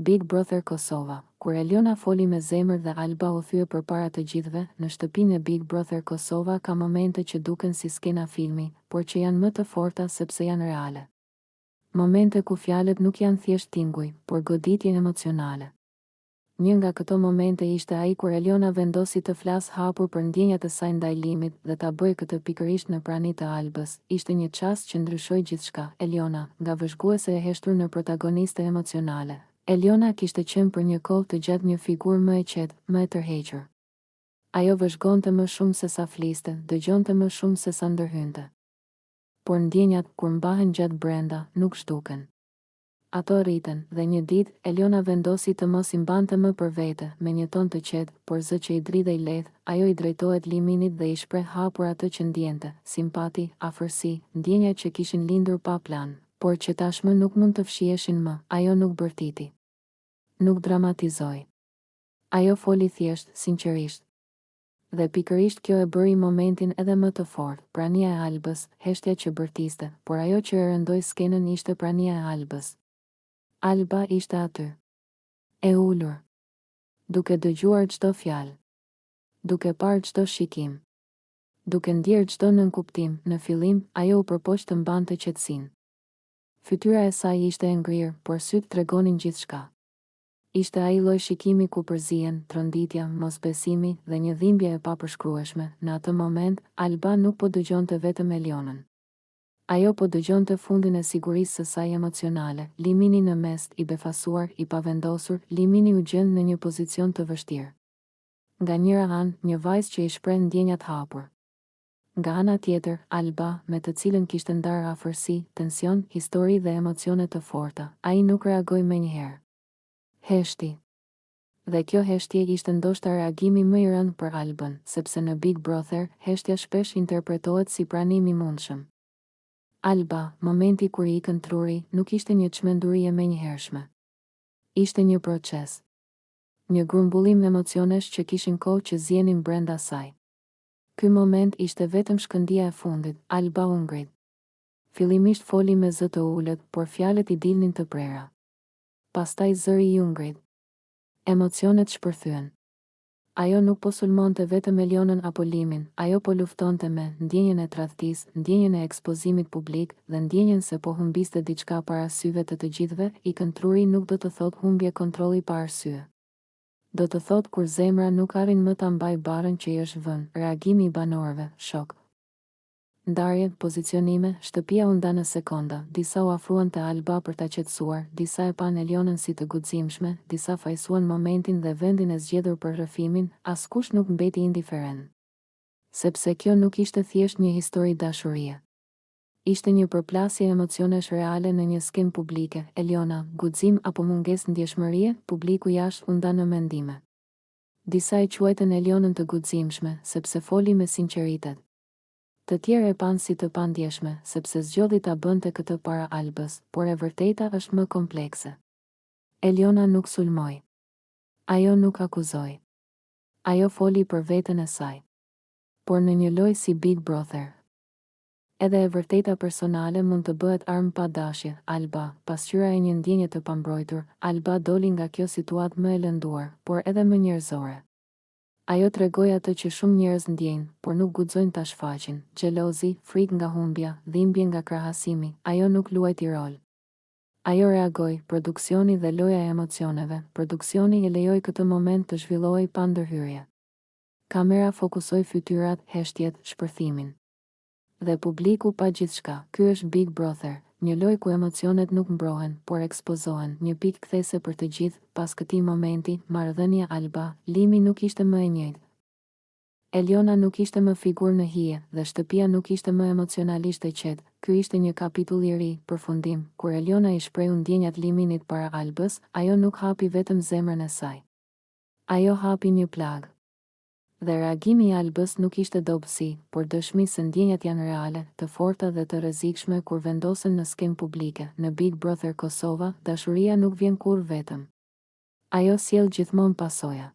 Big Brother Kosova. Kur Eliona foli me zemër dhe Alba u thye përpara të gjithëve, në shtëpinë e Big Brother Kosova ka momente që duken si skena filmi, por që janë më të forta sepse janë reale. Momente ku fjalët nuk janë thjesht tinguj, por goditje emocionale. Një nga këto momente ishte ai kur Eliona vendosi të flasë hapur për ndjenjat e saj ndaj Limit dhe ta bëjë këtë pikërisht në prani të Albës. Ishte një çast që ndryshoi gjithçka. Eliona, nga vëzhguese e heshtur në protagoniste emocionale. Eliona kishte qenë për një kohë të gjatë një figurë më e qetë, më e tërhequr. Ajo vëzhgonte më shumë se sa fliste, dëgjonte më shumë se sa ndërhynte. Por ndjenjat, kur mbahen gjatë brenda, nuk zhduken. Ato rriten, dhe një ditë, Eliona vendosi të mos i mbante më për vete, me një ton të qetë, por zë që i dridhej lehtë, ajo i drejtohet Liminit dhe i shpreh hapur atë që ndjente, simpati, afërsi, ndjenja që kishin lindur pa plan, por që tashmë nuk mund të fshiheshin më. Ajo nuk bërtiti. Nuk dramatizoi. Ajo foli thjesht, sinqerisht. Dhe pikërisht kjo e bëri momentin edhe më të fortë. Prania e Albës, heshtja që bërtiste, por ajo që e rëndoi skenën ishte prania e Albës. Alba ishte aty, e ulur, duke dëgjuar çdo fjalë, duke parë çdo shikim, duke ndjerë çdo nënkuptim. Në fillim, ajo u përpoq të mbante qetësinë. Fytyra e saj ishte e ngrirë, por sytë tregonin gjithçka. Ishte ai lloj shikimi ku përzihen tronditja, mosbesimi dhe një dhimbje e papërshkrueshme. Në atë moment, Alba nuk po dëgjonte vetëm Elionën. Ajo po dëgjonte fundin e sigurisë së saj emocionale. Limini në mes, i befasuar, i pavendosur, Limini u gjend në një pozicion të vështirë. Nga njëra anë, një vajzë që i shpreh ndjenjat hapur. Nga ana tjetër, Alba, me të cilën kishte ndarë afërsi, tension, histori dhe emocione të forta. Ai nuk reagoi menjëherë. Heshti. Dhe kjo heshtje ishte ndoshta reagimi më i rëndë për Albën, sepse në Big Brother, heshtja shpesh interpretohet si pranim i mundshëm. Alba, momenti kur i ikën truri, nuk ishte një çmenduri e menjëhershme. Ishte një proces. Një grumbullim emocionesh që kishin kohë që zjenin brenda saj. Ky moment ishte vetëm shkëndija e fundit. Alba u ngrit. Fillimisht foli me zë të ulët, por fjalët i dilnin të prera. Pastaj zëri i u ngrit. Emocionet shpërthyen. Ajo nuk po sulmonte vetëm Elionën apo Limin, ajo po luftonte me ndjenjen e tradhtisë, ndjenjen e ekspozimit publik dhe ndjenjen se po humbiste diçka para syve të gjithëve. Ikën truri nuk do të thotë humbje kontrolli pa arsye. Do të thotë kur zemra nuk arrin më ta mbaj barën që i është vënë. Reagimi i banorëve, shok. Ndarje, pozicionime, shtëpia u nda në sekonda. Disa u afruan te Alba për ta qetësuar, disa e pan Elionën si të guximshme, disa fajsuan momentin dhe vendin e zgjedhur për rrëfimin. Askush nuk mbeti indiferent. Sepse kjo nuk ishte thjesht një histori dashurie. Ishte një përplasje emocionesh reale në një skenë publike. Eliona, guxim apo mungesë ndjeshmërie? Publiku jashtë u nda në mendime. Disa e quajtën Elionën të guximshme, sepse foli me sinqeritet. Të tjerë e panë si të pandjeshme, sepse zgjodhi ta bënte këtë para Albës, por e vërteta është më komplekse. Eliona nuk sulmoi. Ajo nuk akuzoi. Ajo foli për veten e saj. Por në një lojë si Big Brother, edhe e vërteta personale mund të bëhet armë pa dashje. Alba, pasqyra e një ndjenje të pambrojtur, Alba doli nga kjo situatë më e lënduar, por edhe më njerëzore. Ajo tregoi atë që shumë njerëz ndjejnë, por nuk guxojnë ta shfaqin: xhelozi, frikë nga humbja, dhimbje nga krahasimi. Ajo nuk luajti rol. Ajo reagoi. Produksioni dhe loja e emocioneve. Produksioni i lejoi këtë moment të zhvillohej pa ndërhyrje. Kamera fokusoi fytyrat, heshtjet, shpërthimin. Dhe publiku pa gjithçka. Ky është Big Brother, një lojë ku emocionet nuk mbrohen, por ekspozohen. Një pikë kthese për të gjithë. Pas këtij momenti, marrëdhënia Alba, Limi nuk ishte më e njëjtë. Eliona nuk ishte më figurë në hije dhe shtëpia nuk ishte më emocionalisht e qetë. Ky ishte një kapitull i ri, përfundim. Kur Eliona i shprehu ndjenjat Liminit para Albës, ajo nuk hapi vetëm zemrën e saj. Ajo hapi një plag. Dhe reagimi i Albës nuk ishte dobësi, por dëshmi se ndjenjat janë reale, të forta dhe të rrezikshme kur vendosen në skenë publike. Në Big Brother Kosova, dashuria nuk vjen kurrë vetëm. Ajo sjell gjithmonë pasoja.